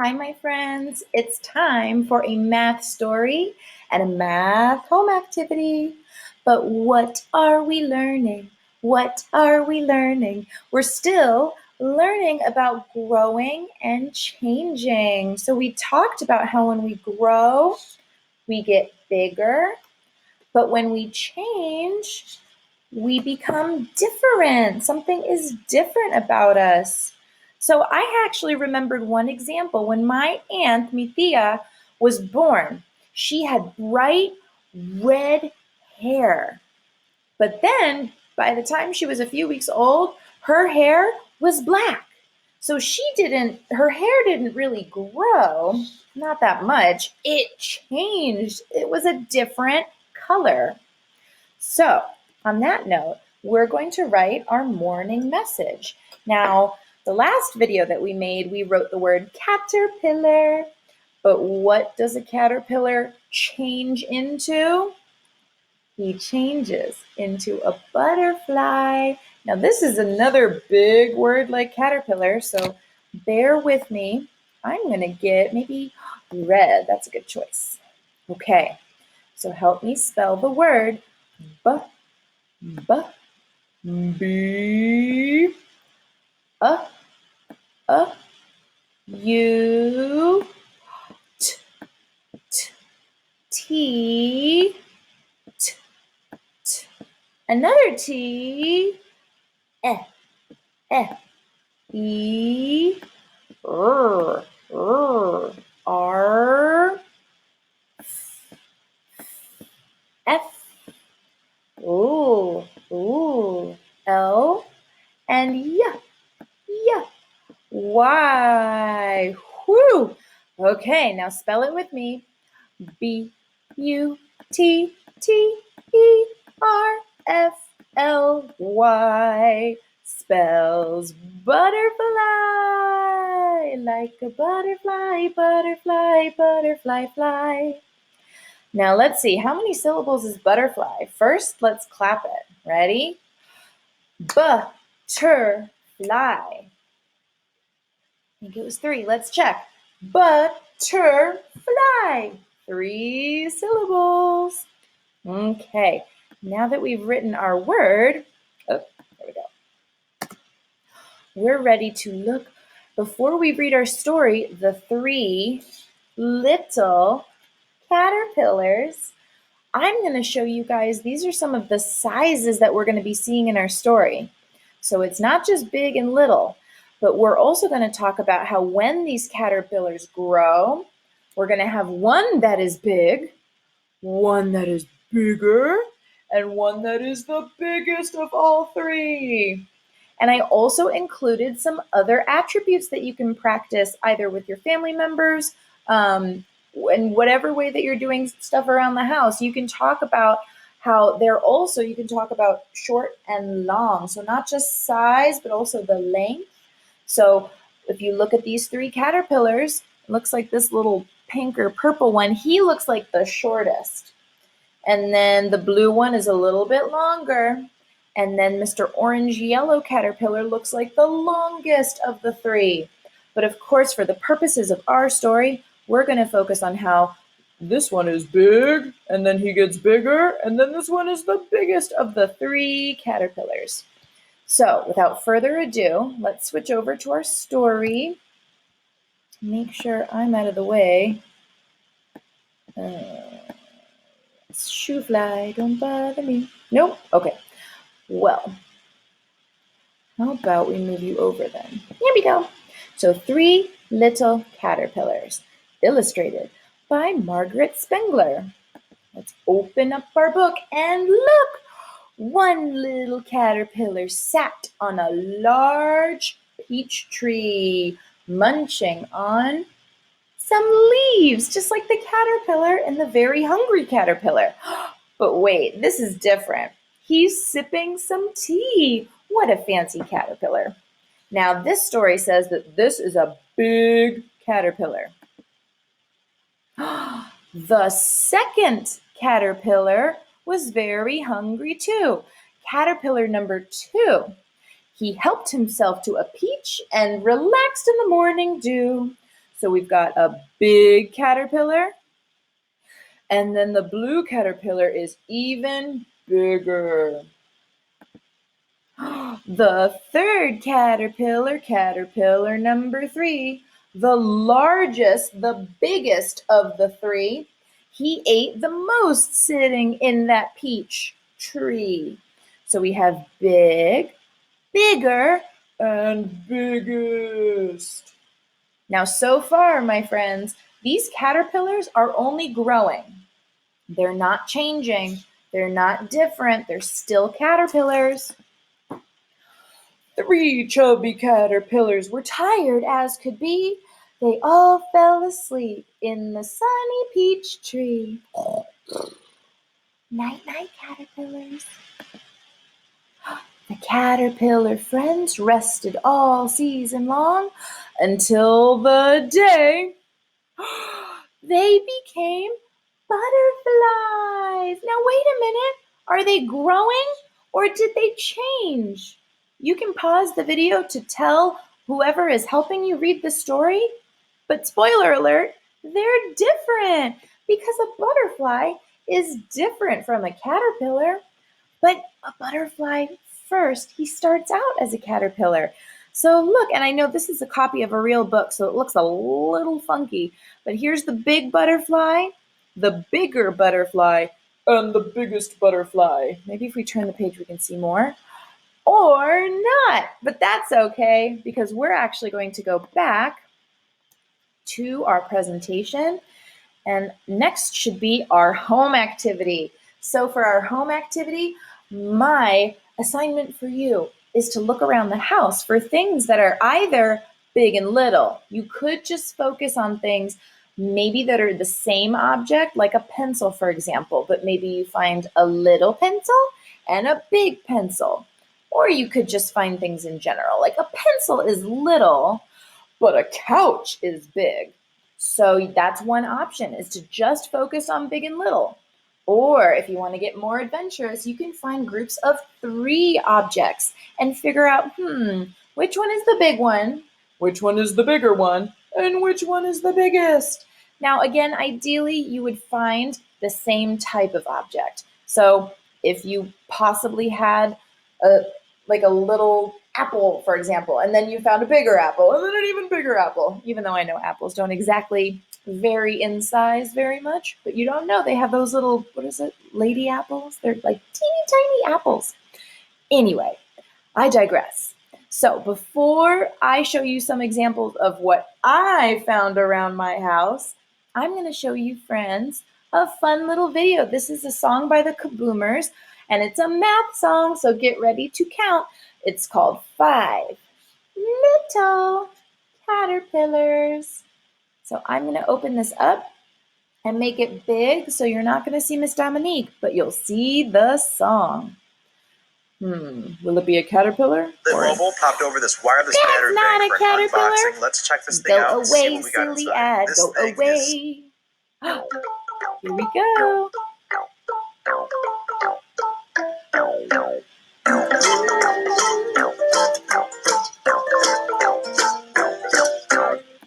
Hi, my friends. It's time for a math story and a math home activity. But what are we learning? What are we learning? We're still learning about growing and changing. So, we talked about how when we grow, we get bigger, but when we change, we become different. Something is different about us. So I actually remembered one example. When my aunt, Mithia, was born, she had bright red hair. But then, by the time she was a few weeks old, her hair was black. So her hair didn't really grow, not that much. It changed. It was a different color. So, on that note, we're going to write our morning message. Now, the last video that we made, we wrote the word caterpillar. But what does a caterpillar change into? He changes into a butterfly. Now, this is another big word like caterpillar, so bear with me. I'm going to get maybe red. That's a good choice. Okay, so help me spell the word b, b, b, a, u, t, t, t, t, t. Another T, e, e, e, r, r, r, f, ooh, ooh, L, and y, y, y. Whew. Okay, now spell it with me. B, U, T, T, E, R, F, L, Y. Spells butterfly. Like a butterfly, butterfly, butterfly, fly. Now let's see, how many syllables is butterfly? First, let's clap it. Ready? Butterfly. I think it was 3. Let's check. Butterfly. 3 syllables. Okay, now that we've written our word, there we go. We're ready to look, before we read our story, the 3 little caterpillars. I'm going to show you guys, these are some of the sizes that we're going to be seeing in our story. So it's not just big and little, but we're also going to talk about how when these caterpillars grow, we're going to have one that is big, one that is bigger, and one that is the biggest of all 3. And I also included some other attributes that you can practice either with your family members, in whatever way that you're doing stuff around the house. You can talk about how you can talk about short and long. So not just size, but also the length. So if you look at these 3 caterpillars, it looks like this little pink or purple one, he looks like the shortest. And then the blue one is a little bit longer. And then Mr. Orange Yellow Caterpillar looks like the longest of the 3. But of course, for the purposes of our story, we're going to focus on how this one is big, and then he gets bigger, and then this one is the biggest of the 3 caterpillars. So without further ado, let's switch over to our story. Make sure I'm out of the way. Shoo fly, don't bother me. Nope. Okay. Well, how about we move you over then? Here we go. So 3 little caterpillars, illustrated by Margaret Spengler. Let's open up our book and look. One little caterpillar sat on a large peach tree, munching on some leaves, just like the caterpillar and the very hungry caterpillar. But wait, this is different. He's sipping some tea. What a fancy caterpillar. Now, this story says that this is a big caterpillar. The second caterpillar was very hungry too. Caterpillar number 2. He helped himself to a peach and relaxed in the morning dew. So we've got a big caterpillar, and then the blue caterpillar is even bigger. The third caterpillar, caterpillar number 3, the largest, the biggest of the 3, he ate the most sitting in that peach tree. So we have big, bigger, and biggest. Now, so far, my friends, these caterpillars are only growing. They're not changing. They're not different. They're still caterpillars. 3 chubby caterpillars were tired as could be. They all fell asleep in the sunny peach tree. Night-night, caterpillars. The caterpillar friends rested all season long until the day they became butterflies. Now, wait a minute. Are they growing or did they change? You can pause the video to tell whoever is helping you read the story, but spoiler alert, they're different because a butterfly is different from a caterpillar. But a butterfly first, he starts out as a caterpillar. So look, and I know this is a copy of a real book, so it looks a little funky, but here's the big butterfly, the bigger butterfly, and the biggest butterfly. Maybe if we turn the page, we can see more. Or not, but that's okay because we're actually going to go back to our presentation, and next should be our home activity. So for our home activity, my assignment for you is to look around the house for things that are either big and little. You could just focus on things maybe that are the same object, like a pencil, for example, but maybe you find a little pencil and a big pencil. Or you could just find things in general, like a pencil is little, but a couch is big. So that's one option, is to just focus on big and little. Or if you want to get more adventurous, you can find groups of 3 objects and figure out, which one is the big one, which one is the bigger one, and which one is the biggest. Now, again, ideally, you would find the same type of object. So if you possibly had a little apple, for example, and then you found a bigger apple, and then an even bigger apple, even though I know apples don't exactly vary in size very much, but you don't know, they have those little, lady apples? They're like teeny tiny apples. Anyway, I digress. So before I show you some examples of what I found around my house, I'm going to show you, friends, a fun little video. This is a song by the Kaboomers, and it's a math song, so get ready to count. It's called 5 Little Caterpillars. So I'm going to open this up and make it big, so you're not going to see Miss Dominique, but you'll see the song. Will it be a caterpillar? Mobile popped over this wireless battery bank for an unboxing. Let's check this thing out. Go away, silly ad. Go away. Here we go.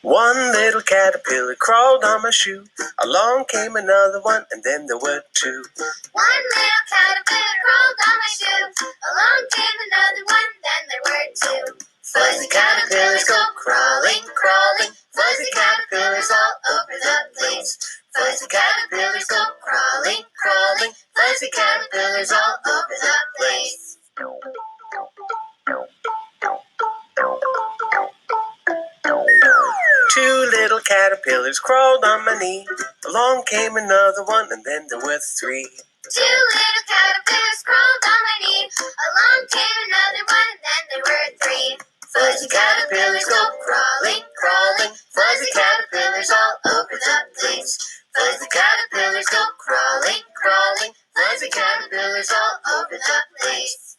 One little caterpillar crawled on my shoe. Along came another one, and then there were 2. One little caterpillar crawled on my shoe. Along came another one, then there were 2. Fuzzy caterpillars go crawling, crawling. Fuzzy caterpillars all over the place. Fuzzy caterpillars go crawling, crawling. Fuzzy caterpillars all over the place. 2 little caterpillars crawled on my knee. Along came another one, and then there were 3. 2 little caterpillars crawled on my knee. Along came another one, and then there were 3. Fuzzy caterpillars go crawling, crawling. Fuzzy caterpillars all over the place. Fuzzy caterpillars go crawling, crawling. Fuzzy caterpillars all over the place.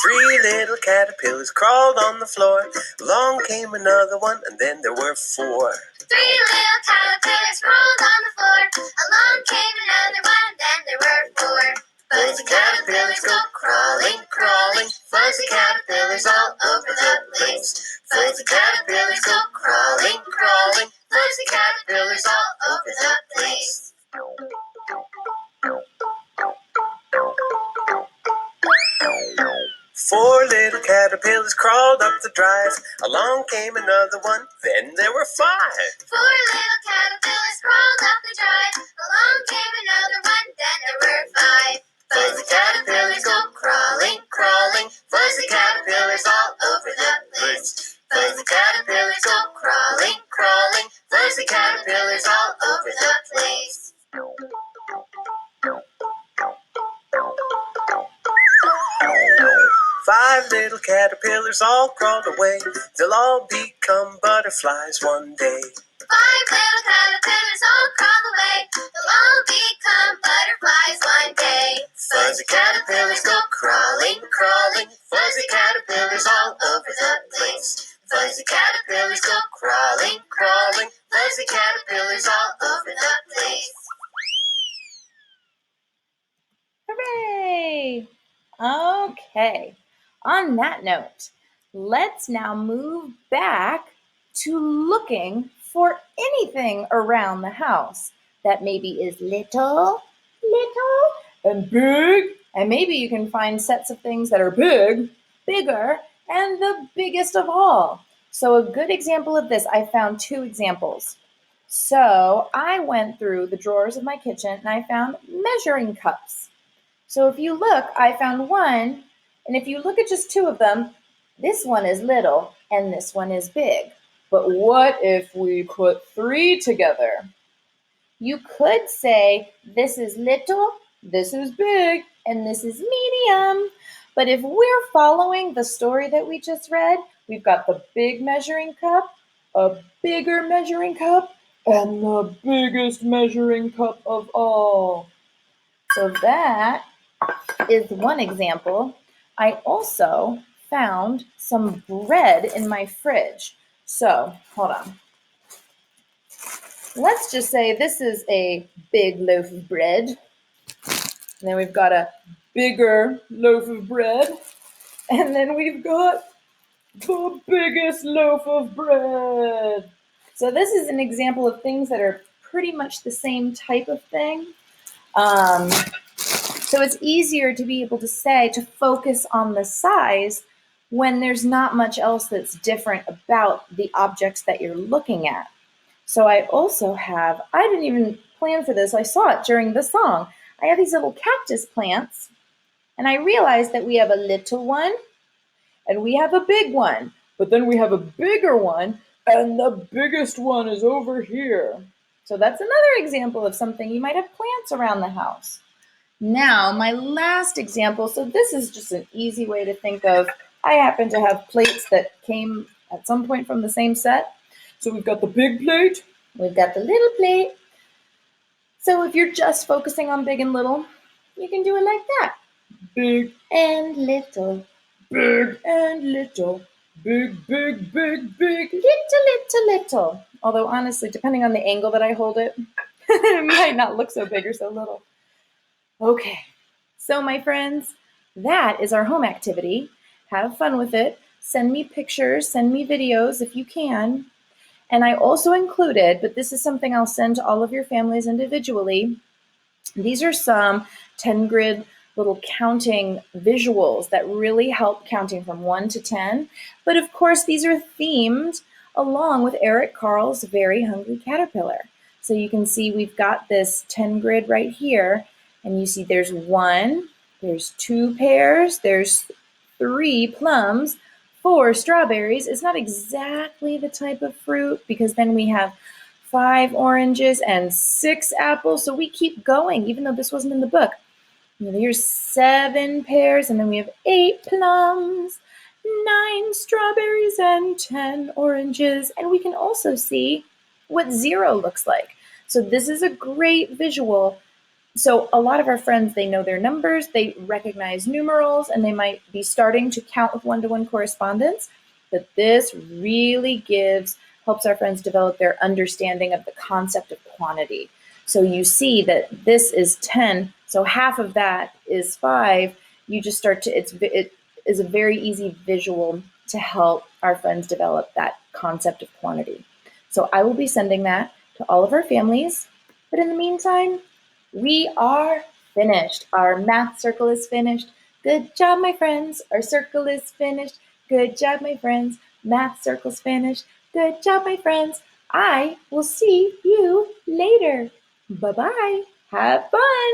3 little caterpillars crawled on the floor. Along came another one, and then there were 4. 3 little caterpillars crawled on the floor. Along came another one, then there were 4. Fuzzy caterpillars go crawling, crawling. Fuzzy caterpillars all over the place. Fuzzy caterpillars go crawling, crawling. Fuzzy caterpillars all over the place. Four little caterpillars crawled up the drive. Along came another one, then there were five. Four little caterpillars crawled up the drive. Along came another one, then there were five. Fuzzy caterpillars go crawling, crawling. Fuzzy caterpillars all over the place. Fuzzy caterpillars go crawling, crawling. Fuzzy caterpillars all over the place. Five little caterpillars all crawled away. They'll all become butterflies one day. Five little caterpillars all crawled away. They'll all become butterflies one day. Fuzzy caterpillars go crawling, crawling. Fuzzy caterpillars all over the place. Fuzzy caterpillars go crawling, crawling. Fuzzy caterpillars all over the place. Hooray! Okay, on that note, let's now move back to looking for anything around the house that maybe is little, and big, and maybe you can find sets of things that are big, bigger, and the biggest of all. So a good example of this, I found two examples. So I went through the drawers of my kitchen and I found measuring cups. So if you look, I found one, and if you look at just two of them, this one is little and this one is big. But what if we put three together? You could say this is little, this is big, and this is medium. But if we're following the story that we just read, we've got the big measuring cup, a bigger measuring cup, and the biggest measuring cup of all. So that is one example. I also found some bread in my fridge. So, hold on. Let's just say this is a big loaf of bread. And then we've got a bigger loaf of bread. And then we've got the biggest loaf of bread. So this is an example of things that are pretty much the same type of thing. So it's easier to be able to say, to focus on the size when there's not much else that's different about the objects that you're looking at. So I also have, I didn't even plan for this, I saw it during the song. I have these little cactus plants, and I realized that we have a little one, and we have a big one, but then we have a bigger one, and the biggest one is over here. So that's another example of something you might have plants around the house. Now, my last example, so this is just an easy way to think of, I happen to have plates that came at some point from the same set. So we've got the big plate, we've got the little plate. So if you're just focusing on big and little, you can do it like that. Big and little, big and little, big, big, big, big, little. Although honestly, depending on the angle that I hold it, it might not look so big or so little. Okay, so my friends, that is our home activity. Have fun with it. Send me pictures, send me videos if you can. And I also included, but this is something I'll send to all of your families individually. These are some 10-grid little counting visuals that really help counting from 1 to 10. But of course, these are themed along with Eric Carle's Very Hungry Caterpillar. So you can see we've got this 10 grid right here. And you see there's 1, there's 2 pears, there's 3 plums, 4 strawberries. It's not exactly the type of fruit because then we have 5 oranges and 6 apples. So we keep going, even though this wasn't in the book. Here's 7 pears, and then we have 8 plums, 9 strawberries, and 10 oranges. And we can also see what 0 looks like. So this is a great visual. So a lot of our friends, they know their numbers, they recognize numerals, and they might be starting to count with one-to-one correspondence. But this really helps our friends develop their understanding of the concept of quantity. So you see that this is 10 So half of that is 5. You just start to, it is a very easy visual to help our friends develop that concept of quantity. So I will be sending that to all of our families. But in the meantime, we are finished. Our math circle is finished. Good job, my friends. Our circle is finished. Good job, my friends. Math circle's finished. Good job, my friends. I will see you later. Bye-bye. Have fun.